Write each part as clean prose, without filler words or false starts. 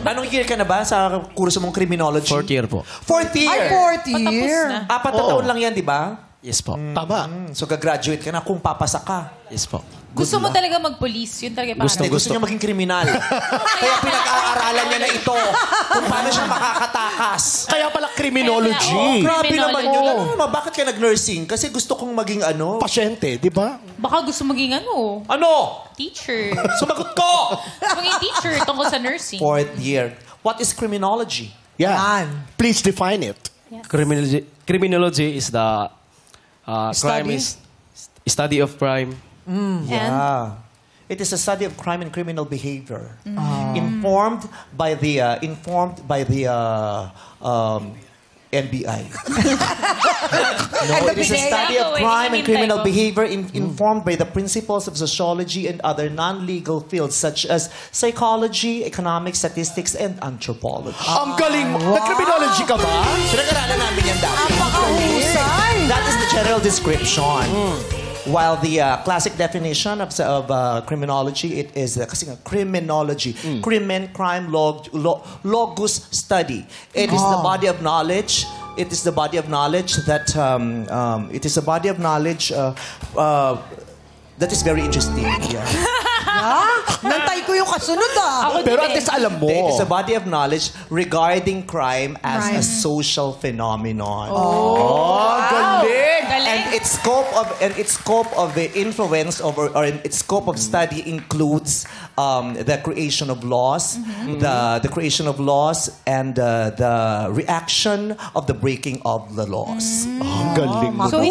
Anong year ka na ba sa kurso mong criminology? Fourth year po. Fourth year? Ay, fourth Patapos year. na. 4 na taon lang yan, di ba? Yes po. Tama. So, gagraduate ka na kung papasa ka. Yes po. Gusto mo talaga mag-police? Yun talaga yung Hindi, gusto niya maging kriminal. Kaya pinag-aaralan niya na ito kung paano siya makakatakas. Kaya pala criminology. Kaya Grabe naman yun. Criminology. Ano naman, bakit ka nag-nursing? Kasi gusto kong maging ano? Pasyente, di ba? Baka gusto maging ano? Ano? Teacher. Sumagot ko! Gusto maging teacher tungkol sa nursing. Fourth year. What is criminology? Yeah. Yan. Please define it. Criminology is the crime Study? is study of crime. And Yeah. It is a study of crime and criminal behavior, informed by the NBI. No, it is a study of crime and criminal behavior informed by the principles of sociology and other non-legal fields such as psychology, economics, statistics, and anthropology. Ang galing mo. Nag-criminology ka ba? Pinag-aralan namin yan dati. Napakahusay. That is the general description. While the classic definition of criminology, it is kasi nga, criminology. Crime, logos, study. It is the body of knowledge. It is the body of knowledge that that is very interesting. Yeah. Nantay ko yung kasunod Pero at least alam mo. It is a body of knowledge regarding crime as a social phenomenon. Galing. And its scope of the influence or its scope of study includes the creation of laws, the creation of laws, and the reaction of the breaking of the laws. Ang galing mo. so,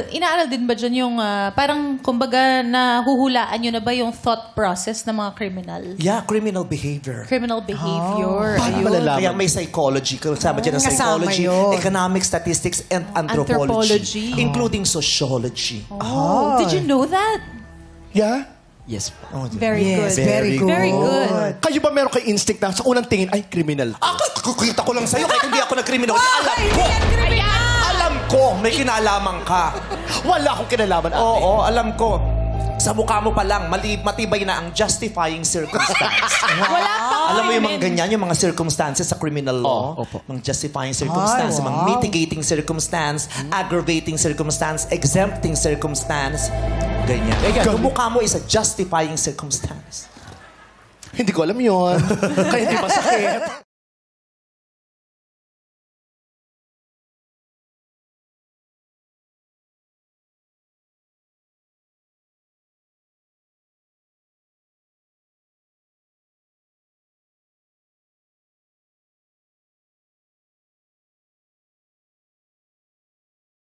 inaaral din ba dyan yung parang, kumbaga, nahuhulaan nyo na ba yung thought process ng mga criminal? Yeah, criminal behavior. Criminal behavior. Paano Ayun. malalaman? Kaya may psychology, kasama dyan ang Kasama psychology, yun. economic statistics, and anthropology. Including sociology. Oh, did you know that? Yeah? Yes po. Very Yes, good. very good. Very good. Kayo ba meron kayo instinct na sa unang tingin, ay, criminal? Kita ko lang sa'yo, kahit hindi ako nag-criminal. Alam ko, may kinalaman ka. Wala akong kinalaman, ate. Oo, alam ko. Sa mukha mo pa lang, matibay na ang justifying circumstance. Wala pa. Alam mo yung mga ganyan, yung mga circumstances sa criminal law? opo. Mga justifying circumstance, Ay, mga wow. mitigating circumstance, aggravating circumstance, exempting circumstance. Ganyan. Yung mukha mo is a justifying circumstance. Hindi ko alam yun. Kaya hindi masakit.